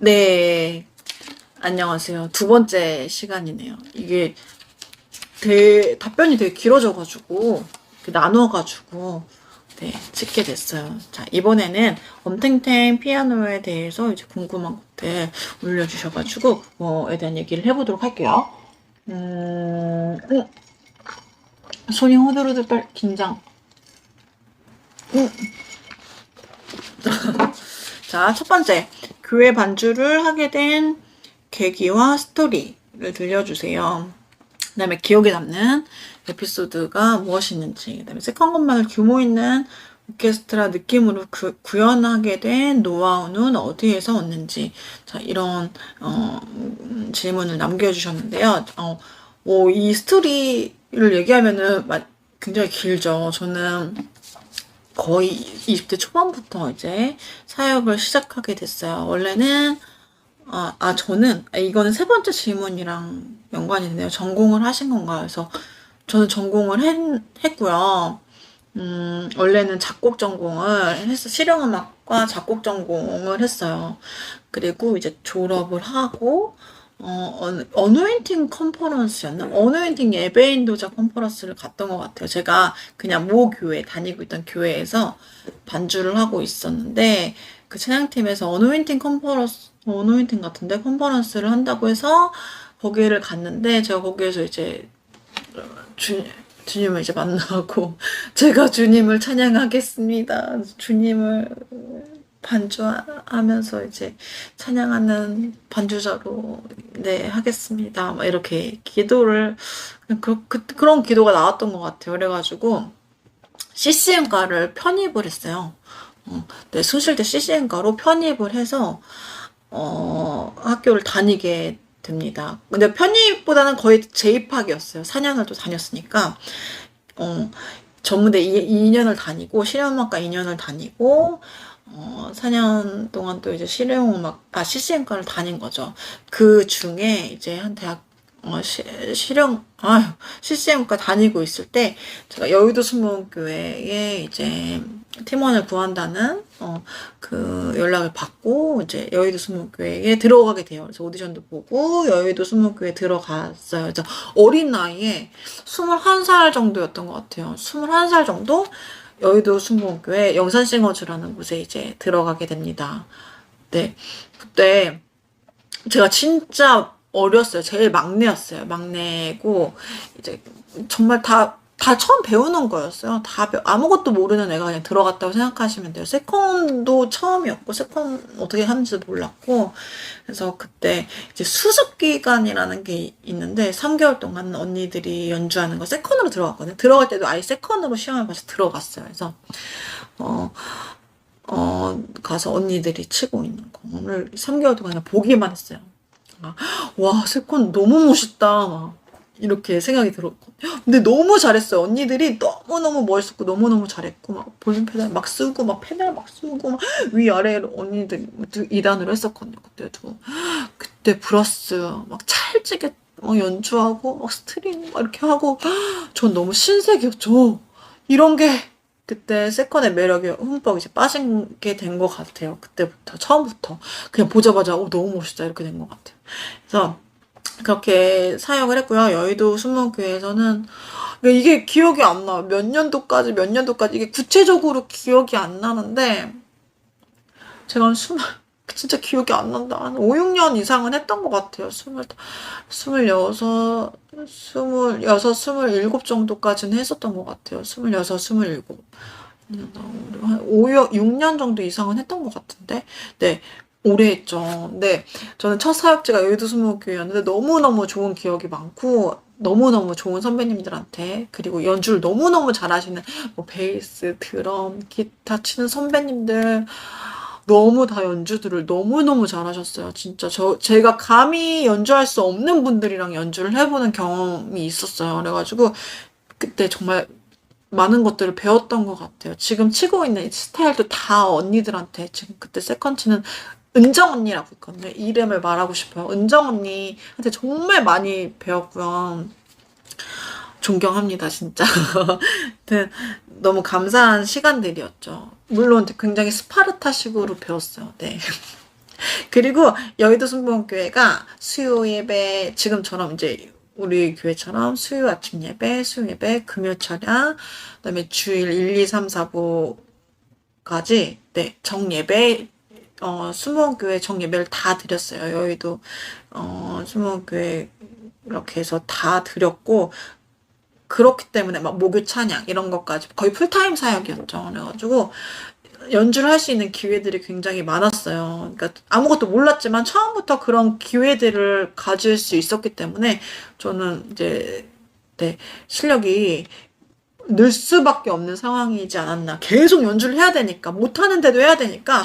네, 안녕하세요. 두 번째 시간이네요. 이게 답변이 되게 길어져가지고, 나눠가지고, 네, 찍게 됐어요. 자, 이번에는 엄탱탱 피아노에 대해서 이제 궁금한 것들 올려주셔가지고, 뭐에 대한 얘기를 해보도록 할게요. 손이 호들호들 긴장. 자, 첫 번째. 교회 반주를 하게 된 계기와 스토리를 들려주세요. 그 다음에 기억에 남는 에피소드가 무엇이 있는지, 그 다음에 세컨건반을 규모 있는 오케스트라 느낌으로 구현하게 된 노하우는 어디에서 얻는지, 자, 이런 질문을 남겨주셨는데요. 이 스토리를 얘기하면은 굉장히 길죠. 저는 거의 20대 초반부터 이제 사역을 시작하게 됐어요. 원래는 저는 이거는 세 번째 질문이랑 연관이 있네요. 전공을 하신 건가요? 그래서 저는 전공을 했고요. 원래는 작곡 전공을 해서 실용음악과 작곡 전공을 했어요. 그리고 이제 졸업을 하고 어노인팅 컨퍼런스였나? 어노인팅 예배 인도자 컨퍼런스를 갔던 것 같아요. 제가 그냥 모 교회, 다니고 있던 교회에서 반주를 하고 있었는데, 그 찬양팀에서 어노인팅 같은데 컨퍼런스를 한다고 해서 거기를 갔는데, 제가 거기에서 이제 주님을 이제 만나고, 제가 주님을 찬양하겠습니다. 주님을 반주하면서 이제 찬양하는 반주자로 네 하겠습니다. 막 이렇게 기도를 그런 기도가 나왔던 것 같아요. 그래가지고 CCM과를 편입을 했어요. 네, 숭실대 CCM과로 편입을 해서 학교를 다니게 됩니다. 근데 편입보다는 거의 재입학이었어요. 4년을 또 다녔으니까 전문대 2년을 다니고 실용음악과 2년을 다니고 4년 동안 또 이제 CCM과를 다닌 거죠. 그 중에 이제 한 대학 CCM과 다니고 있을 때 제가 여의도 순복음교회에 이제 팀원을 구한다는 그 연락을 받고 이제 여의도 순복음교회에 들어가게 돼요. 그래서 오디션도 보고 여의도 순복음교회에 들어갔어요. 그래서 어린 나이에 21살 정도였던 것 같아요. 21살 정도 여의도 순복음교회 영산싱어즈라는 곳에 이제 들어가게 됩니다. 네, 그때 제가 진짜 어렸어요. 제일 막내였어요. 막내고 이제 정말 다 처음 배우는 거였어요. 아무것도 모르는 애가 그냥 들어갔다고 생각하시면 돼요. 세컨도 처음이었고, 세컨 어떻게 하는지도 몰랐고, 그래서 그때 이제 수습기간이라는 게 있는데, 3개월 동안 언니들이 연주하는 거 세컨으로 들어갔거든요. 들어갈 때도 아예 세컨으로 시험을 봐서 들어갔어요. 그래서, 가서 언니들이 치고 있는 거를 3개월 동안 그냥 보기만 했어요. 와, 세컨 너무 멋있다. 막 이렇게 생각이 들었거든요. 근데 너무 잘했어요. 언니들이 너무너무 멋있었고, 너무너무 잘했고, 막 볼륨 페달 막 쓰고, 막 페달 막 쓰고, 막 위아래로 언니들이 2단으로 했었거든요. 그때 브러스 막 찰지게 막 연주하고, 막 스트링 막 이렇게 하고, 전 너무 신세계였죠. 이런 게 그때 세컨의 매력에 흠뻑 이제 빠진 게 된 것 같아요. 그때부터, 처음부터. 그냥 보자마자, 너무 멋있다. 이렇게 된 것 같아요. 그래서, 그렇게 사역을 했고요. 여의도 순복음교회에서는, 이게 기억이 안 나요. 몇 년도까지, 이게 구체적으로 기억이 안 나는데, 제가 진짜 기억이 안 난다. 한 5, 6년 이상은 했던 것 같아요. 27 정도까지는 했었던 것 같아요. 26, 27. 한 5, 6년 정도 이상은 했던 것 같은데. 네. 오래 했죠. 네. 저는 첫 사역지가 여의도 순복음교회였는데 너무너무 좋은 기억이 많고, 너무너무 좋은 선배님들한테, 그리고 연주를 너무너무 잘하시는, 베이스, 드럼, 기타 치는 선배님들, 너무 다 연주들을 너무너무 잘하셨어요. 진짜 제가 감히 연주할 수 없는 분들이랑 연주를 해보는 경험이 있었어요. 그래가지고 그때 정말 많은 것들을 배웠던 것 같아요. 지금 치고 있는 스타일도 다 언니들한테, 지금 그때 세컨치는 은정 언니라고 있거든요. 이름을 말하고 싶어요. 은정 언니한테 정말 많이 배웠고요. 존경합니다, 진짜. 너무 감사한 시간들이었죠. 물론 굉장히 스파르타식으로 배웠어요. 네. 그리고 여의도 순복음교회가 수요 예배, 지금처럼 이제 우리 교회처럼 수요 아침 예배, 수요 예배, 금요 철야, 그다음에 주일 1, 2, 3, 4부까지 네, 정예배, 순복음교회 정예배를 다 드렸어요. 여의도 순복음교회 이렇게 해서 다 드렸고, 그렇기 때문에 막 목요 찬양 이런 것까지 거의 풀타임 사역이었죠. 그래가지고 연주를 할 수 있는 기회들이 굉장히 많았어요. 그러니까 아무것도 몰랐지만 처음부터 그런 기회들을 가질 수 있었기 때문에 저는 이제 네, 실력이 늘 수밖에 없는 상황이지 않았나. 계속 연주를 해야 되니까, 못하는데도 해야 되니까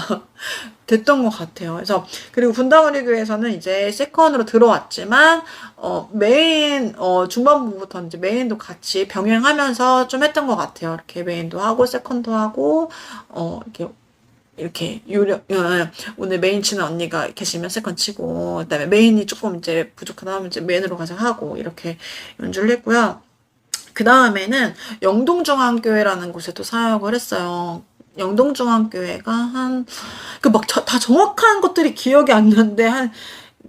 됐던 것 같아요. 그래서 그리고 분당우리 교회에서는 이제 세컨으로 들어왔지만 메인 중반부부터 이제 메인도 같이 병행하면서 좀 했던 것 같아요. 이렇게 메인도 하고 세컨도 하고 이렇게 유력 오늘 메인 치는 언니가 계시면 세컨 치고, 그다음에 메인이 조금 이제 부족하다 하면 이제 메인으로 가서 하고 이렇게 연주를 했고요. 그 다음에는 영동중앙교회라는 곳에도 사역을 했어요. 영동중앙교회가 다 정확한 것들이 기억이 안 나는데,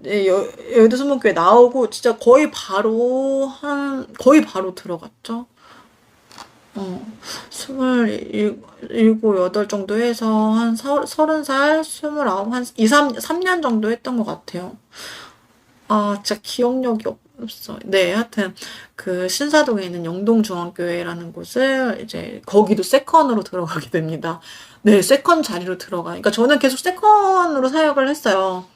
여의도 순복음교회 나오고, 진짜 거의 바로 들어갔죠. 27, 8 정도 해서 한 30살, 29, 한 2, 3년 정도 했던 것 같아요. 진짜 기억력이 없어. 네, 하여튼, 신사동에 있는 영동중앙교회라는 곳을 이제, 거기도 세컨으로 들어가게 됩니다. 네, 세컨 자리로 그러니까 저는 계속 세컨으로 사역을 했어요.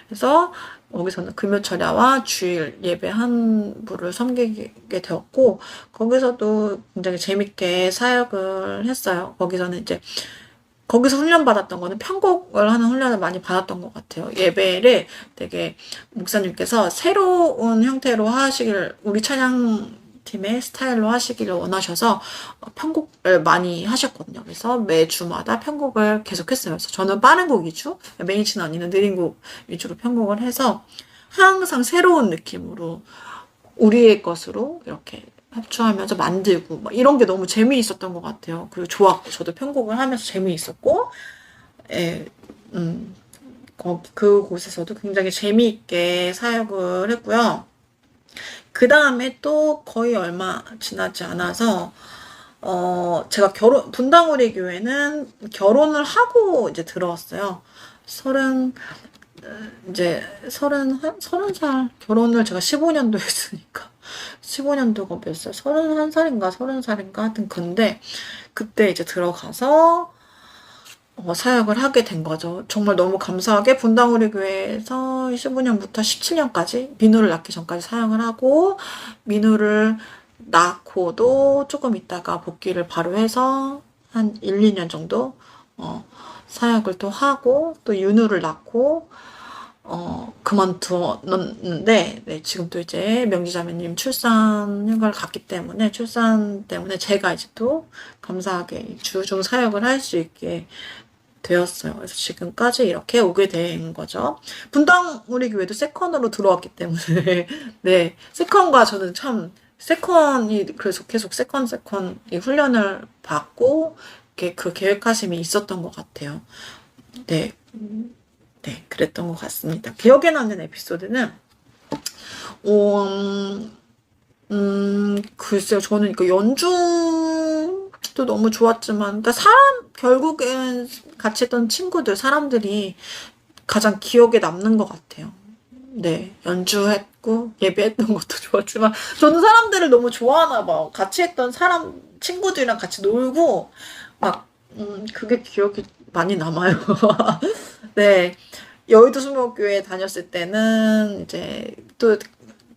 그래서, 거기서는 금요철야와 주일 예배 한 부를 섬기게 되었고, 거기서도 굉장히 재밌게 사역을 했어요. 거기서 훈련받았던 거는 편곡을 하는 훈련을 많이 받았던 것 같아요. 예배를 되게 목사님께서 새로운 형태로 우리 찬양팀의 스타일로 하시기를 원하셔서 편곡을 많이 하셨거든요. 그래서 매주마다 편곡을 계속했어요. 그래서 저는 빠른 곡 위주, 메인 치는 언니는 느린 곡 위주로 편곡을 해서 항상 새로운 느낌으로 우리의 것으로 이렇게 합주하면서 만들고 이런 게 너무 재미있었던 것 같아요. 그리고 좋았고, 저도 편곡을 하면서 재미있었고, 예, 그곳에서도 굉장히 재미있게 사역을 했고요. 그 다음에 또 거의 얼마 지나지 않아서 제가 분당우리 교회는 결혼을 하고 이제 들어왔어요. 서른 살 결혼을 제가 15년도 했으니까 15년도가 몇 살? 31살인가 30살인가 하여튼 근데 그때 이제 들어가서 사역을 하게 된 거죠. 정말 너무 감사하게 분당우리 교회에서 15년부터 17년까지 민우를 낳기 전까지 사역을 하고, 민우를 낳고도 조금 있다가 복귀를 바로 해서 한 1, 2년 정도 사역을 또 하고, 또 윤우를 낳고 그만두었는데, 네, 지금 또 이제 명지자매님 출산 휴가를 갔기 때문에, 출산 때문에 제가 이제 또 감사하게 주중 사역을 할 수 있게 되었어요. 그래서 지금까지 이렇게 오게 된 거죠. 분당 우리 교회도 세컨으로 들어왔기 때문에, 네, 세컨과 저는 참, 세컨이 그래서 계속 세컨 이 훈련을 받고, 그 계획하심이 있었던 것 같아요. 네. 네, 그랬던 것 같습니다. 기억에 남는 에피소드는, 글쎄요, 저는 연주도 너무 좋았지만, 그러니까 결국엔 같이 했던 사람들이 가장 기억에 남는 것 같아요. 네, 연주했고, 예배했던 것도 좋았지만, 저는 사람들을 너무 좋아하나 봐요. 같이 했던 친구들이랑 같이 놀고, 그게 기억이 많이 남아요. 네. 여의도 순복음교회 다녔을 때는 이제 또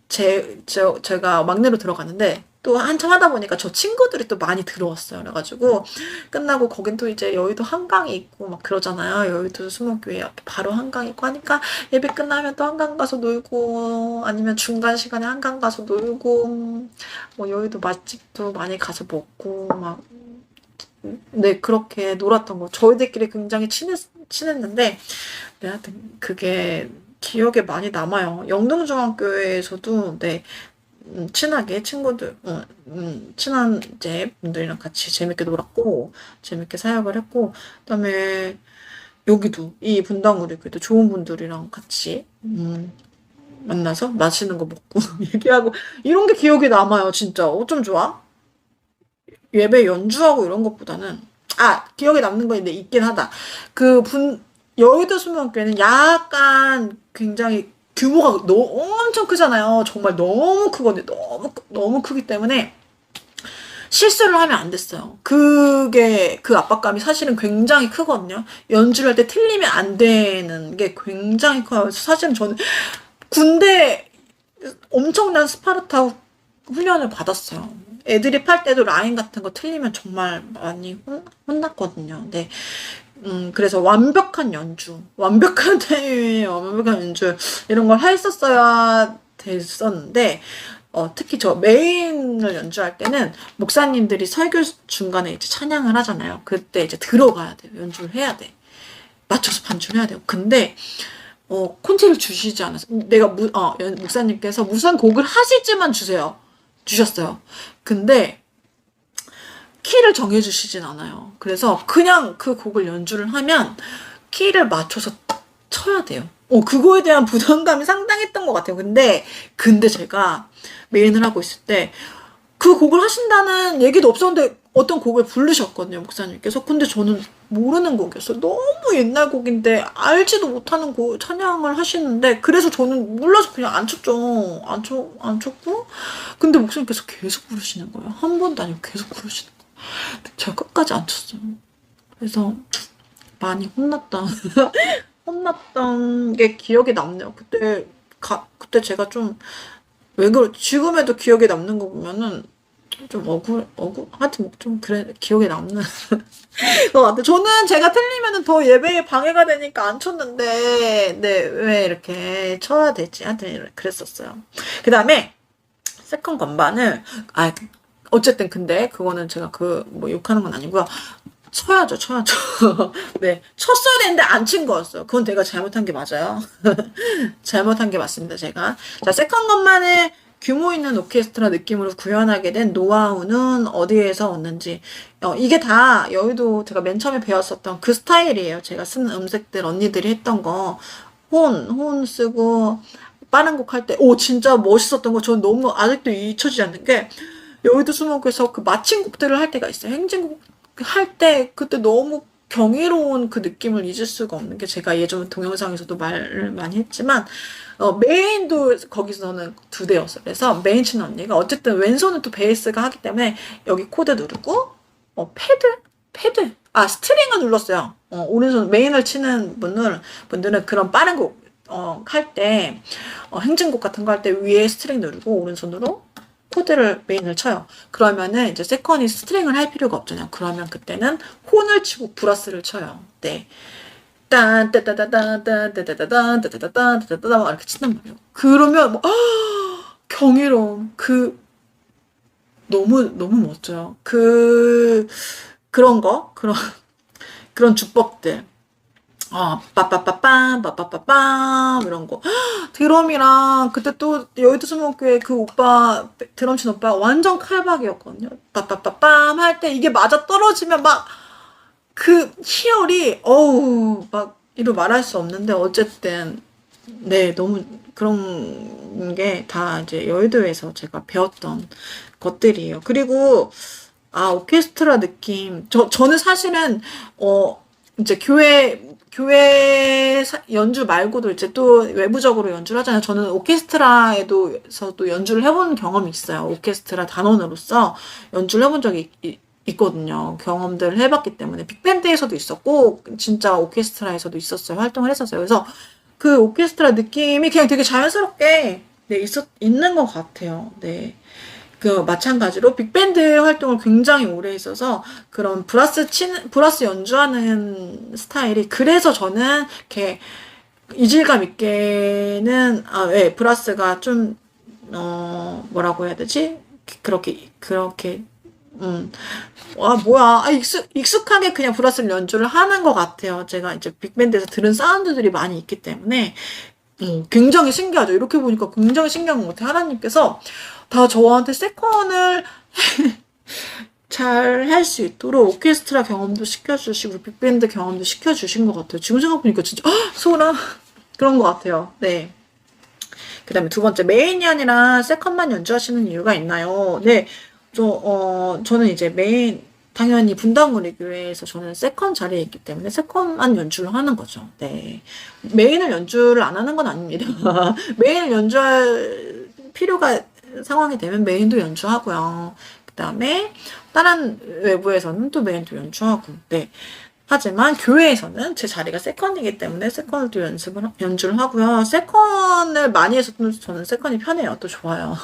제가 막내로 들어갔는데 또 한참 하다 보니까 저 친구들이 또 많이 들어왔어요. 그래가지고 끝나고 거긴 또 이제 여의도 한강이 있고 막 그러잖아요. 여의도 순복음교회 앞에 바로 한강 있고 하니까 예배 끝나면 또 한강 가서 놀고, 아니면 중간 시간에 한강 가서 놀고, 여의도 맛집도 많이 가서 먹고 네, 그렇게 놀았던 거. 저희들끼리 굉장히 친했는데, 네, 하여튼, 그게 기억에 많이 남아요. 영동중앙교회에서도, 네, 친하게 친한 이제 분들이랑 같이 재밌게 놀았고, 재밌게 사역을 했고, 그다음에 여기도 이 분당으로 그래도 좋은 분들이랑 같이 만나서 맛있는 거 먹고 얘기하고 이런 게 기억에 남아요. 진짜 어쩜 좋아? 예배 연주하고 이런 것보다는 기억에 남는 거 있는데 있긴 하다. 여의도 수목교회는 약간 굉장히 규모가 엄청 크잖아요. 정말 너무 크거든요. 너무 크기 때문에 실수를 하면 안 됐어요. 그 압박감이 사실은 굉장히 크거든요. 연주를 할 때 틀리면 안 되는 게 굉장히 커요. 사실은 저는 군대 엄청난 스파르타 훈련을 받았어요. 애드립 할 때도 라인 같은 거 틀리면 정말 많이 혼났거든요. 네. 그래서 완벽한 연주, 완벽한 타이밍에 완벽한 연주, 이런 걸 했었어야 됐었는데, 특히 저 메인을 연주할 때는 목사님들이 설교 중간에 이제 찬양을 하잖아요. 그때 이제 들어가야 돼요. 연주를 해야 돼. 맞춰서 반주를 해야 돼요. 근데, 콘체를 주시지 않았어요. 목사님께서 무슨 곡을 하실지만 주셨어요. 근데, 키를 정해주시진 않아요. 그래서 그냥 그 곡을 연주를 하면 키를 맞춰서 쳐야 돼요. 그거에 대한 부담감이 상당했던 것 같아요. 근데 제가 메인을 하고 있을 때 그 곡을 하신다는 얘기도 없었는데 어떤 곡을 부르셨거든요, 목사님께서. 근데 저는 모르는 곡이었어요. 너무 옛날 곡인데 알지도 못하는 찬양을 하시는데, 그래서 저는 몰라서 그냥 안 쳤죠. 안 쳤고. 근데 목사님께서 계속 부르시는 거예요. 한 번도 아니고 계속 부르시는 거예요. 제가 끝까지 안 쳤어요. 그래서 많이 혼났던 게 기억에 남네요. 그때 제가 좀, 왜 지금에도 기억에 남는 거 보면은 좀 하여튼 좀 그래, 기억에 남는 것 같아요. 저는 제가 틀리면은 더 예배에 방해가 되니까 안 쳤는데, 네, 왜 이렇게 쳐야 되지? 하여튼 그랬었어요. 그 다음에, 세컨 건반을, 어쨌든 근데 그거는 제가 욕하는 건 아니고요. 쳐야죠. 네. 쳤어야 되는데 안 친 거였어요. 그건 내가 잘못한 게 맞아요. 잘못한 게 맞습니다, 제가. 자, 세컨 건반을 규모 있는 오케스트라 느낌으로 구현하게 된 노하우는 어디에서 왔는지. 이게 다 여의도 제가 맨 처음에 배웠었던 그 스타일이에요. 제가 쓴 음색들, 언니들이 했던 거. 혼 쓰고, 빠른 곡 할 때, 진짜 멋있었던 거. 저는 너무 아직도 잊혀지지 않는 게, 여의도 수목에서 그 마침곡들을 할 때가 있어요. 행진곡 할 때 그때 너무 경이로운 그 느낌을 잊을 수가 없는 게, 제가 예전 동영상에서도 말을 많이 했지만 메인도 거기서는 2대였어요. 그래서 메인 치는 언니가 어쨌든 왼손은 또 베이스가 하기 때문에 여기 코드 누르고 패드 스트링을 눌렀어요. 오른손 메인을 치는 분들은 그런 빠른 곡 할 때 행진곡 같은 거 할 때 위에 스트링 누르고 오른손으로 코드를 메인을 쳐요. 그러면은 이제 세컨이 스트링을 할 필요가 없잖아요. 그러면 그때는 혼을 치고 브라스를 쳐요. 네. 딴 따따따따 따따따따 따따따따 따따따 이렇게 친단 말이에요. 그러면 경이로움 너무 멋져요. 그런 주법들. 빠빠빠빰 이런 거. 드럼이랑 그때 또 여의도 수목교회 그 오빠, 드럼 친 오빠 완전 칼박이었거든요. 빠빠빠빰 할 때 이게 맞아 떨어지면 그 희열이 이루 말할 수 없는데, 어쨌든 네, 너무 그런 게 다 이제 여의도에서 제가 배웠던 것들이에요. 그리고 오케스트라 느낌. 저는 사실은 이제 교회 연주 말고도 이제 또 외부적으로 연주를 하잖아요. 저는 오케스트라에서도 연주를 해본 경험이 있어요. 오케스트라 단원으로서 연주를 해본 적이 있거든요. 경험들을 해봤기 때문에. 빅밴드에서도 있었고, 진짜 오케스트라에서도 있었어요. 활동을 했었어요. 그래서 그 오케스트라 느낌이 그냥 되게 자연스럽게 있는 것 같아요. 네. 마찬가지로 빅밴드 활동을 굉장히 오래 했어서 그런 브라스 연주하는 스타일이, 그래서 저는 이렇게 이질감 있게는 브라스가 좀 뭐라고 해야 되지? 그렇게 익숙하게 그냥 브라스를 연주를 하는 것 같아요. 제가 이제 빅밴드에서 들은 사운드들이 많이 있기 때문에 굉장히 신기하죠. 이렇게 보니까 굉장히 신기한 것 같아요. 하나님께서 다 저한테 세컨을 잘 할 수 있도록 오케스트라 경험도 시켜주시고 빅밴드 경험도 시켜주신 것 같아요. 지금 생각해보니까 진짜 소라 그런 것 같아요. 네. 그 다음에 두 번째, 메인이 아니라 세컨만 연주하시는 이유가 있나요? 네. 저는 이제 메인, 당연히 분당우리 교회에서 저는 세컨 자리에 있기 때문에 세컨만 연주를 하는 거죠. 네. 메인을 연주를 안 하는 건 아닙니다. 메인을 연주할 필요가 상황이 되면 메인도 연주하고요. 그 다음에 다른 외부에서는 또 메인도 연주하고. 네. 하지만 교회에서는 제 자리가 세컨이기 때문에 세컨을 연주를 하고요. 세컨을 많이 해서 저는 세컨이 편해요. 또 좋아요.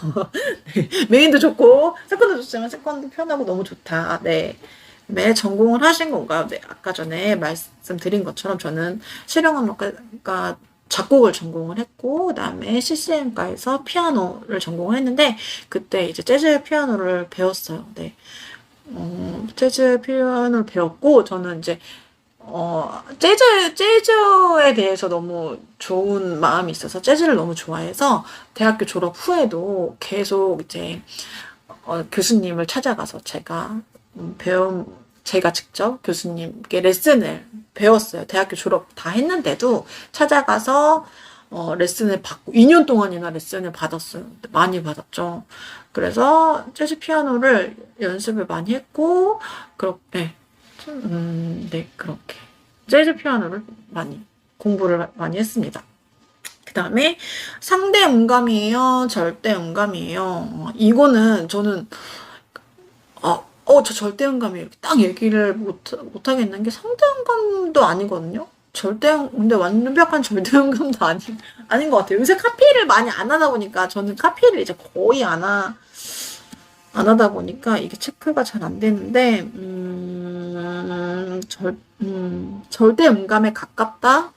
네. 메인도 좋고 세컨도 좋지만 세컨도 편하고 너무 좋다. 네. 네, 전공을 하신 건가요? 네, 아까 전에 말씀드린 것처럼 저는 실용음악과 작곡을 전공을 했고, 그 다음에 CCM과에서 피아노를 전공을 했는데, 그때 이제 재즈 피아노를 배웠어요. 네. 재즈 피아노를 배웠고, 저는 이제, 재즈에 대해서 너무 좋은 마음이 있어서, 재즈를 너무 좋아해서, 대학교 졸업 후에도 계속 이제, 교수님을 찾아가서 제가 직접 교수님께 레슨을 배웠어요. 대학교 졸업 다 했는데도 찾아가서, 레슨을 받고, 2년 동안이나 레슨을 받았어요. 많이 받았죠. 그래서 재즈 피아노를 연습을 많이 했고, 그렇게, 네, 그렇게. 재즈 피아노를 공부를 많이 했습니다. 그 다음에 상대 음감이에요? 절대 음감이에요? 이거는 저는, 저 절대 음감이 이렇게 딱 얘기를 못 하겠는 게 상대 음감도 아니거든요? 근데 완벽한 절대 음감도 아닌 것 같아요. 요새 카피를 많이 안 하다 보니까 저는 카피를 이제 거의 안 하다 보니까 이게 체크가 잘 안 되는데, 절대 음감에 가깝다?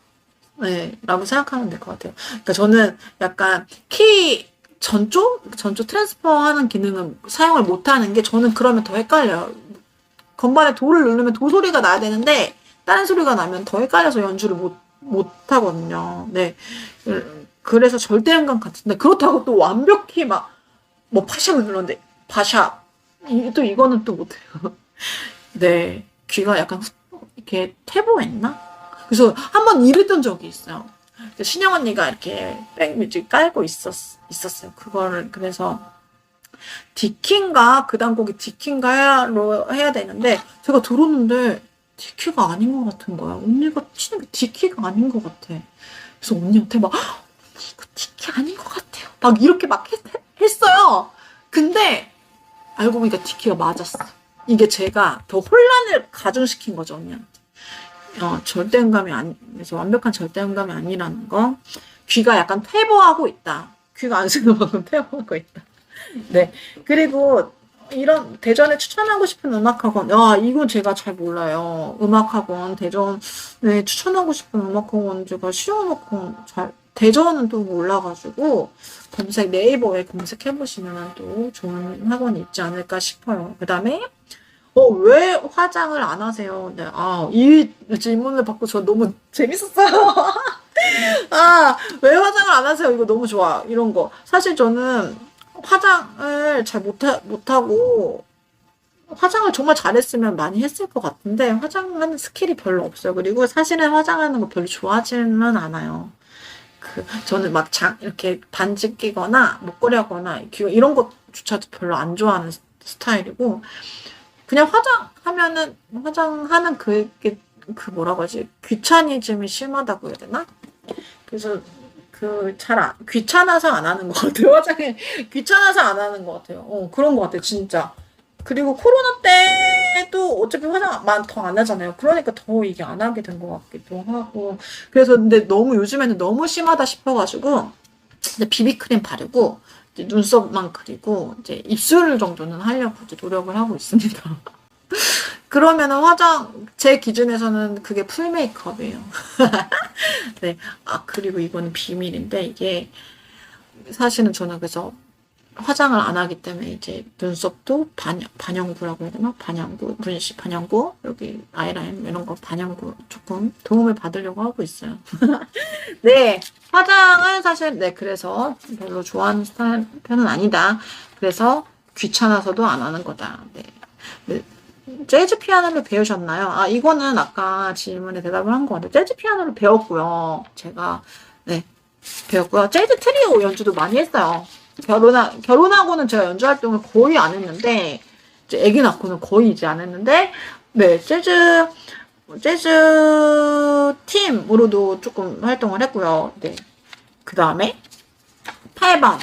네, 라고 생각하면 될 것 같아요. 그러니까 저는 약간 전조 트랜스퍼 하는 기능은 사용을 못 하는 게 저는 그러면 더 헷갈려요. 건반에 도를 누르면 도 소리가 나야 되는데, 다른 소리가 나면 더 헷갈려서 연주를 못 하거든요. 네. 그래서 절대 음감 같은데, 그렇다고 또 완벽히 파샵을 눌렀는데, 파샵. 이거는 또 못해요. 네. 귀가 약간 이렇게 퇴보했나? 그래서 한번 이랬던 적이 있어요. 신영 언니가 이렇게 백뮤직 깔고 있었어요. 그거를, 그래서, 디키인가? 그 다음 곡이 디키인가로 해야 되는데, 제가 들었는데, 디키가 아닌 것 같은 거야. 언니가 치는 게 디키가 아닌 것 같아. 그래서 언니한테 이거 디키 아닌 것 같아요. 이렇게 했어요. 근데, 알고 보니까 디키가 맞았어. 이게 제가 더 혼란을 가중시킨 거죠, 언니한테. 절대음감이 아니면서 완벽한 절대음감이 아니라는 거. 귀가 약간 퇴보하고 있다. 귀가 안 쓰는 만큼 퇴보하고 있다. 네. 그리고 이런 대전에 추천하고 싶은 음악학원. 이건 제가 잘 몰라요. 음악학원, 대전에 추천하고 싶은 음악학원, 제가 실용음악학원 대전은 또 몰라가지고, 네이버에 검색해보시면 또 좋은 학원이 있지 않을까 싶어요. 그 다음에, 왜 화장을 안 하세요? 네, 이 질문을 받고 저 너무 재밌었어요. 왜 화장을 안 하세요? 이거 너무 좋아. 이런 거. 사실 저는 화장을 잘 못하고, 화장을 정말 잘했으면 많이 했을 것 같은데, 화장하는 스킬이 별로 없어요. 그리고 사실은 화장하는 거 별로 좋아하지는 않아요. 저는 이렇게 반지 끼거나, 목걸이 하거나, 이런 것조차도 별로 안 좋아하는 스타일이고, 그냥 화장하는 뭐라고 하지? 귀차니즘이 심하다고 해야 되나? 그래서, 귀찮아서 안 하는 것 같아요. 화장에 귀찮아서 안 하는 것 같아요. 그런 것 같아요, 진짜. 그리고 코로나 때도 어차피 화장 더 안 하잖아요. 그러니까 더 이게 안 하게 된 것 같기도 하고. 그래서 근데 요즘에는 너무 심하다 싶어가지고, 이제 비비크림 바르고, 이제 눈썹만 그리고, 이제 입술 정도는 하려고 이제 노력을 하고 있습니다. 그러면은 제 기준에서는 그게 풀 메이크업이에요. 네. 그리고 이거는 비밀인데, 이게, 사실은 저는 그래서 화장을 안 하기 때문에 이제 눈썹도 반영구라고 해야 되나? 문신 반영구, 여기 아이라인 이런 거 반영구 조금 도움을 받으려고 하고 있어요. 네. 화장은 사실, 네. 그래서 별로 좋아하는 편은 아니다. 그래서 귀찮아서도 안 하는 거다. 네. 네, 재즈 피아노를 배우셨나요? 아, 이거는 아까 질문에 대답을 한 것 같아요. 재즈 피아노를 배웠고요. 제가, 네, 배웠고요. 재즈 트리오 연주도 많이 했어요. 결혼하고는 제가 연주 활동을 거의 안 했는데, 이제 아기 낳고는 거의 이제 안 했는데, 네, 재즈 팀으로도 조금 활동을 했고요. 네. 그 다음에, 8번.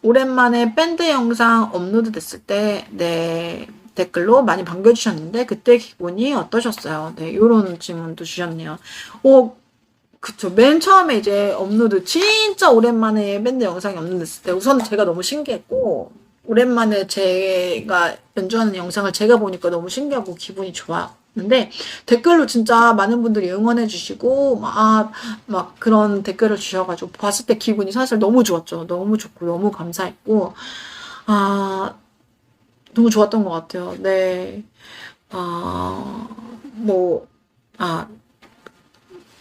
오랜만에 밴드 영상 업로드 됐을 때, 네, 댓글로 많이 반겨주셨는데, 그때 기분이 어떠셨어요? 네, 요런 질문도 주셨네요. 그쵸. 맨 처음에 이제 업로드, 진짜 오랜만에 밴드 영상이 업로드됐을 때, 우선 제가 너무 신기했고, 오랜만에 제가 연주하는 영상을 제가 보니까 너무 신기하고 기분이 좋았는데, 댓글로 진짜 많은 분들이 응원해주시고, 막 그런 댓글을 주셔가지고, 봤을 때 기분이 사실 너무 좋았죠. 너무 좋고, 너무 감사했고, 아, 너무 좋았던 것 같아요. 네. 아, 뭐, 아,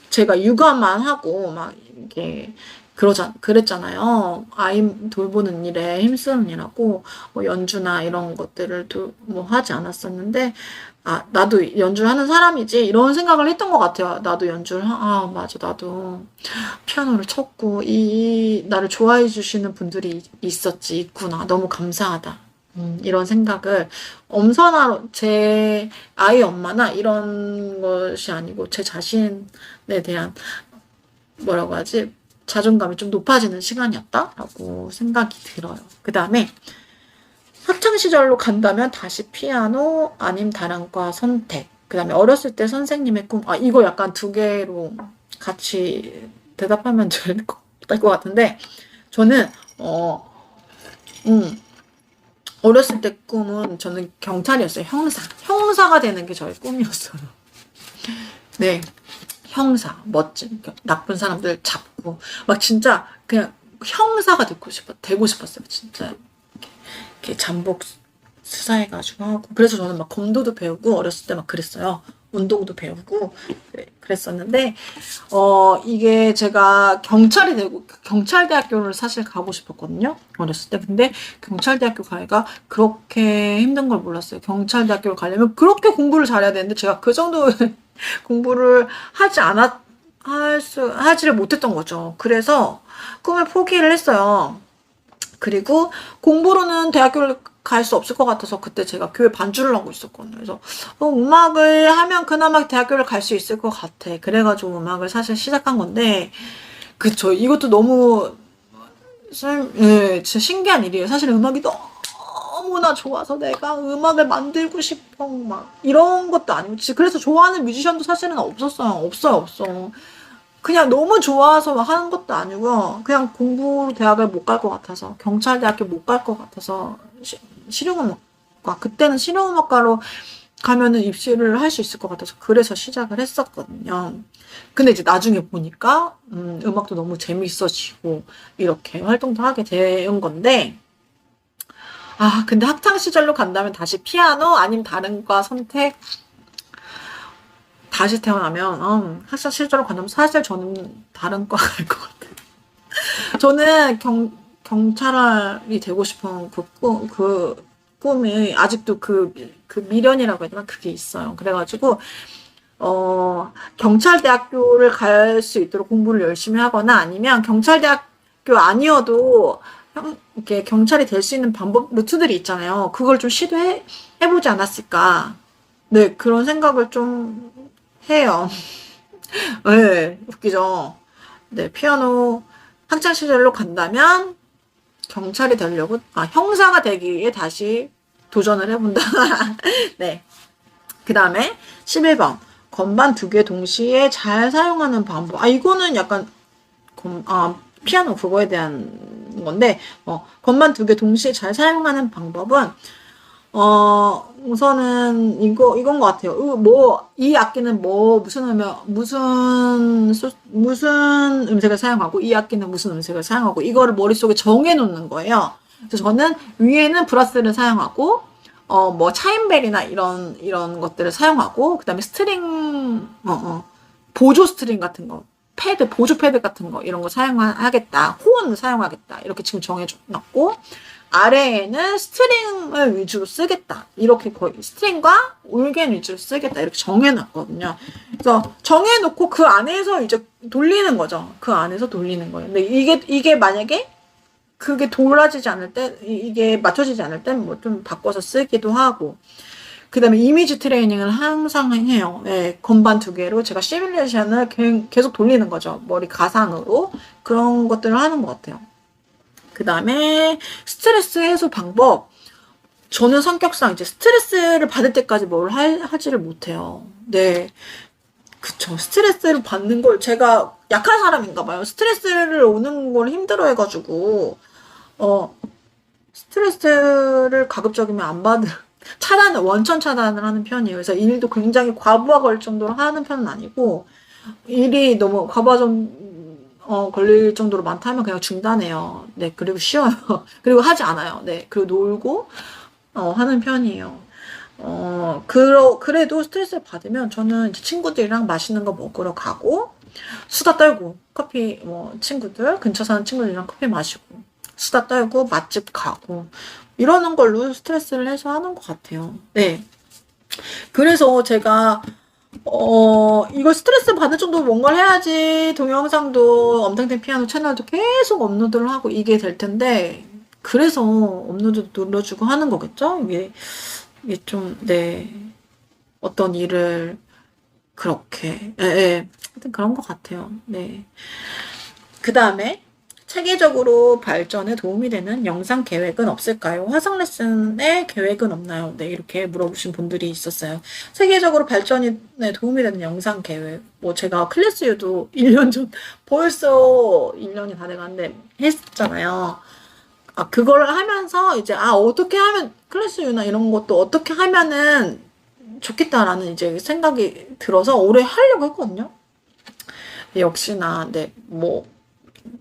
제가 육아만 하고 막 이렇게 그랬잖아요. 아이 돌보는 일에 힘쓰느라고 뭐 연주나 이런 것들을 뭐 하지 않았었는데, 나도 연주를 하는 사람이지 이런 생각을 했던 것 같아요. 나도 맞아, 나도 피아노를 쳤고 나를 좋아해 주시는 분들이 있구나. 너무 감사하다. 이런 생각을 엄선하러 제 아이 엄마나 이런 것이 아니고 제 자신에 대한 뭐라고 하지? 자존감이 좀 높아지는 시간이었다라고 생각이 들어요. 그 다음에 학창 시절로 간다면 다시 피아노 아님 다른 과 선택. 그 다음에 어렸을 때 선생님의 꿈. 이거 약간 두 개로 같이 대답하면 될 것 같은데 저는 어렸을 때 꿈은 저는 경찰이었어요. 형사가 되는 게 저의 꿈이었어요. 네. 형사, 멋진, 나쁜 사람들 잡고, 막 진짜 그냥 형사가 되고 싶었어요. 진짜. 이렇게 잠복 수사해가지고 하고. 그래서 저는 막 검도도 배우고, 어렸을 때 막 그랬어요. 운동도 배우고, 그랬었는데, 이게 제가 경찰대학교를 사실 가고 싶었거든요. 어렸을 때. 근데 경찰대학교 가기가 그렇게 힘든 걸 몰랐어요. 경찰대학교를 가려면 그렇게 공부를 잘해야 되는데, 제가 그 정도 공부를 하지를 못했던 거죠. 그래서 꿈을 포기를 했어요. 그리고 공부로는 대학교를 갈 수 없을 것 같아서 그때 제가 교회 반주를 하고 있었거든요. 그래서 음악을 하면 그나마 대학교를 갈 수 있을 것 같아. 그래가지고 음악을 사실 시작한 건데, 그쵸. 이것도 너무 진짜 신기한 일이에요. 사실 음악이 너무나 좋아서 내가 음악을 만들고 싶어 막 이런 것도 아니고, 그래서 좋아하는 뮤지션도 사실은 없어. 그냥 너무 좋아서 막 하는 것도 아니고, 그냥 공부로 대학을 못 갈 것 같아서, 경찰대학교 못 갈 것 같아서 실용음악과, 그때는 실용음악과로 가면은 입시를 할 수 있을 것 같아서 그래서 시작을 했었거든요. 근데 이제 나중에 보니까 음악도 너무 재밌어지고 이렇게 활동도 하게 된 건데, 근데 학창 시절로 간다면 다시 피아노 아니면 다른 과 선택. 다시 태어나면 학창 시절로 간다면 사실 저는 다른 과 갈 것 같아요. 저는 경찰이 되고 싶은 그 꿈이 아직도 그 미련이라고 해야 되나 그게 있어요. 그래가지고 경찰대학교를 갈 수 있도록 공부를 열심히 하거나, 아니면 경찰대학교 아니어도 이렇게 경찰이 될 수 있는 루트들이 있잖아요. 그걸 좀 해보지 않았을까. 네, 그런 생각을 좀 해요. 네, 웃기죠. 네, 피아노 학창 시절로 간다면 경찰이 되려고, 형사가 되기 위해 다시 도전을 해본다. 네. 그 다음에 11번. 건반 2개 동시에 잘 사용하는 방법. 이거는 약간, 피아노 그거에 대한 건데, 건반 2개 동시에 잘 사용하는 방법은, 우선은 이건 것 같아요. 이 악기는 무슨 음색을 사용하고, 이 악기는 무슨 음색을 사용하고, 이거를 머릿속에 정해 놓는 거예요. 그래서 저는 위에는 브라스를 사용하고, 차임벨이나 이런 것들을 사용하고, 그 다음에 스트링, 보조 스트링 같은 거, 보조 패드 같은 거, 이런 거 사용하겠다. 호언을 사용하겠다. 이렇게 지금 정해놨고, 아래에는 스트링을 위주로 쓰겠다. 이렇게 거의 스트링과 올겐 위주로 쓰겠다. 이렇게 정해놨거든요. 그래서 정해놓고 그 안에서 이제 돌리는 거죠. 그 안에서 돌리는 거예요. 근데 이게 만약에 그게 돌아지지 않을 때, 이게 맞춰지지 않을 땐 뭐 좀 바꿔서 쓰기도 하고. 그 다음에 이미지 트레이닝을 항상 해요. 예, 건반 2개로 제가 시뮬레이션을 계속 돌리는 거죠. 머리 가상으로. 그런 것들을 하는 것 같아요. 그 다음에 스트레스 해소 방법. 저는 성격상 이제 스트레스를 받을 때까지 뭘 하지를 못해요. 네. 그쵸. 스트레스를 받는 걸 제가 약한 사람인가 봐요. 스트레스를 오는 걸 힘들어 해가지고, 스트레스를 가급적이면 안 받을, 원천 차단을 하는 편이에요. 그래서 일도 굉장히 과부하 걸 정도로 하는 편은 아니고, 일이 너무 과부하 걸릴 정도로 많다 하면 그냥 중단해요. 네, 그리고 쉬어요. 그리고 하지 않아요. 네, 그리고 놀고, 하는 편이에요. 그래도 스트레스를 받으면 저는 이제 친구들이랑 맛있는 거 먹으러 가고, 수다 떨고, 커피, 친구들, 근처 사는 친구들이랑 커피 마시고, 수다 떨고, 맛집 가고, 이러는 걸로 스트레스를 해소하는 것 같아요. 네. 그래서 제가 이거 스트레스 받을 정도로 뭔가를 해야지 동영상도 엄탱탱 피아노 채널도 계속 업로드를 하고 이게 될 텐데 그래서 업로드 눌러주고 하는 거겠죠? 이게 좀, 네. 어떤 일을 그렇게, 하여튼 그런 것 같아요. 네. 그 다음에 체계적으로 발전에 도움이 되는 영상 계획은 없을까요? 화상 레슨에 계획은 없나요? 네, 이렇게 물어보신 분들이 있었어요. 체계적으로 발전에 도움이 되는 영상 계획. 제가 클래스 유도 1년 전, 벌써 1년이 다 돼가는데 했잖아요. 그걸 하면서 이제, 어떻게 하면, 클래스 유나 이런 것도 어떻게 하면은 좋겠다라는 이제 생각이 들어서 오래 하려고 했거든요. 역시나, 네,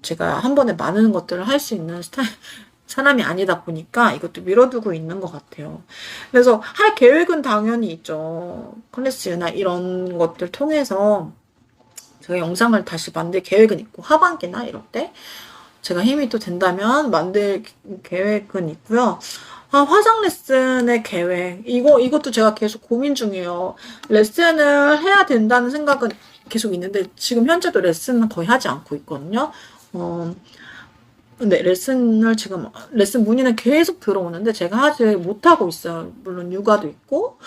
제가 한 번에 많은 것들을 할 수 있는 사람이 아니다 보니까 이것도 미뤄두고 있는 것 같아요. 그래서 할 계획은 당연히 있죠. 클래스나 이런 것들 통해서 제가 영상을 다시 만들 계획은 있고 하반기나 이럴 때 제가 힘이 또 된다면 만들 계획은 있고요. 화상 레슨의 계획. 이것도 제가 계속 고민 중이에요. 레슨을 해야 된다는 생각은 계속 있는데, 지금 현재도 레슨은 거의 하지 않고 있거든요. 근데 레슨 문의는 계속 들어오는데, 제가 하지 못하고 있어요. 물론 육아도 있고,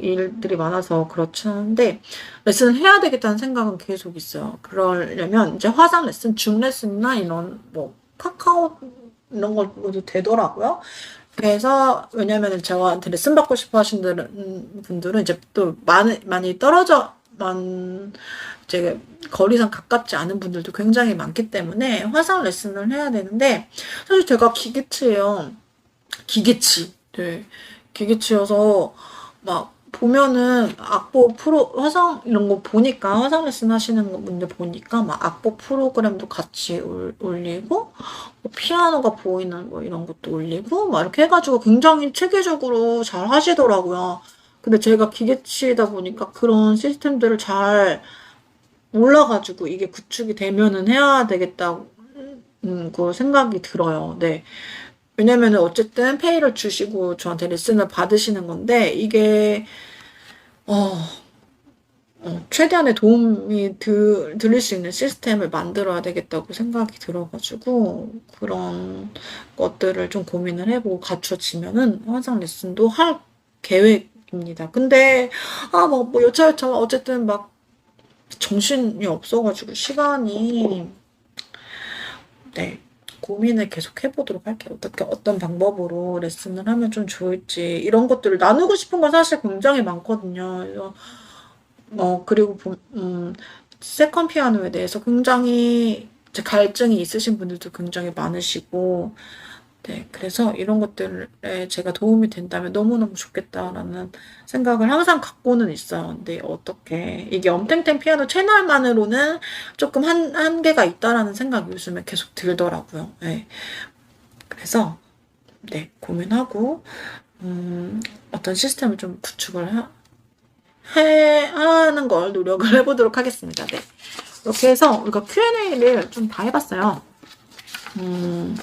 일들이 많아서 그렇지 않은데, 레슨을 해야 되겠다는 생각은 계속 있어요. 그러려면, 이제 화상 레슨, 줌 레슨이나 이런, 카카오, 이런 걸도 되더라고요. 그래서 왜냐면은 저한테 레슨 받고 싶어 하시는 분들은 이제 또 많이 이제 거리상 가깝지 않은 분들도 굉장히 많기 때문에 화상 레슨을 해야 되는데 사실 제가 기계치예요. 기계치. 네. 기계치여서 막 보면은 악보 화상 이런 거 보니까 화상 레슨 하시는 분들 보니까 막 악보 프로그램도 같이 올리고 피아노가 보이는 이런 것도 올리고 막 이렇게 해가지고 굉장히 체계적으로 잘 하시더라고요. 근데 제가 기계치다 보니까 그런 시스템들을 잘 몰라가지고 이게 구축이 되면은 해야 되겠다고 그 생각이 들어요. 네. 왜냐면은 어쨌든 페이를 주시고 저한테 레슨을 받으시는 건데 이게 최대한의 도움이 들릴 수 있는 시스템을 만들어야 되겠다고 생각이 들어가지고 그런 것들을 좀 고민을 해보고 갖춰지면은 화상 레슨도 할 계획입니다. 근데 여차여차 어쨌든 막 정신이 없어가지고 시간이 네. 고민을 계속 해보도록 할게요. 어떤 방법으로 레슨을 하면 좀 좋을지, 이런 것들을 나누고 싶은 건 사실 굉장히 많거든요. 그리고, 세컨 피아노에 대해서 굉장히 갈증이 있으신 분들도 굉장히 많으시고, 네, 그래서 이런 것들에 제가 도움이 된다면 너무너무 좋겠다라는 생각을 항상 갖고는 있어요. 근데 어떻게, 이게 엄탱탱 피아노 채널만으로는 조금 한계가 있다라는 생각이 요즘에 계속 들더라고요. 네. 그래서, 네, 고민하고, 어떤 시스템을 좀 구축을 하는 걸 노력을 해보도록 하겠습니다. 네. 이렇게 해서 우리가 Q&A를 좀 다 해봤어요. 이런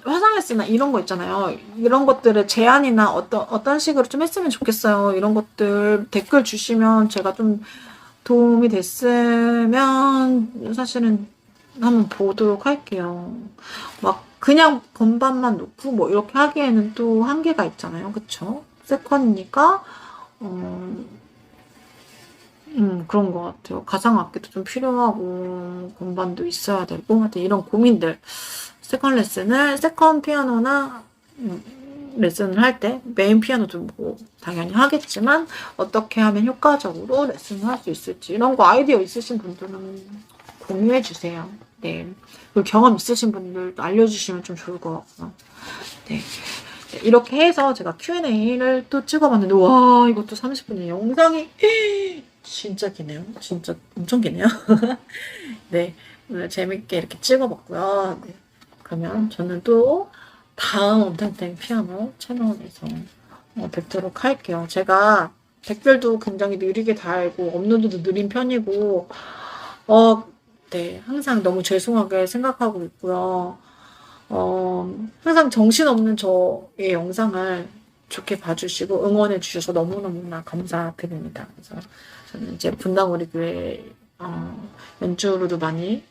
화상 레슨이나 이런 거 있잖아요. 이런 것들을 제안이나 어떤 식으로 좀 했으면 좋겠어요. 이런 것들 댓글 주시면 제가 좀 도움이 됐으면 사실은 한번 보도록 할게요. 막 그냥 건반만 놓고 뭐 이렇게 하기에는 또 한계가 있잖아요. 그쵸? 세컨이니까, 그런 것 같아요. 가상악기도 좀 필요하고, 건반도 있어야 되고, 하여튼 이런 고민들. 세컨 피아노나, 레슨을 할 때, 메인 피아노도 뭐, 당연히 하겠지만, 어떻게 하면 효과적으로 레슨을 할 수 있을지, 이런 거 아이디어 있으신 분들은 공유해 주세요. 네. 그리고 경험 있으신 분들도 알려주시면 좀 좋을 것 같고요. 네. 이렇게 해서 제가 Q&A를 또 찍어봤는데, 와, 이것도 30분이에요. 영상이 진짜 기네요. 진짜 엄청 기네요. 네. 오늘 재밌게 이렇게 찍어봤고요. 네. 그러면 저는 또 다음 엄탱탱 피아노 채널에서 뵙도록 할게요. 제가 댓글도 굉장히 느리게 달고 업로드도 느린 편이고 네, 항상 너무 죄송하게 생각하고 있고요. 항상 정신없는 저의 영상을 좋게 봐주시고 응원해 주셔서 너무너무나 감사드립니다. 그래서 저는 이제 분당우리 교회 연주로도 많이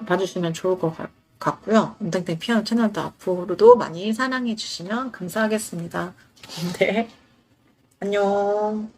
봐주시면 좋을 것 같고요. 음탱탱 피아노 채널도 앞으로도 많이 사랑해 주시면 감사하겠습니다. 네, 안녕.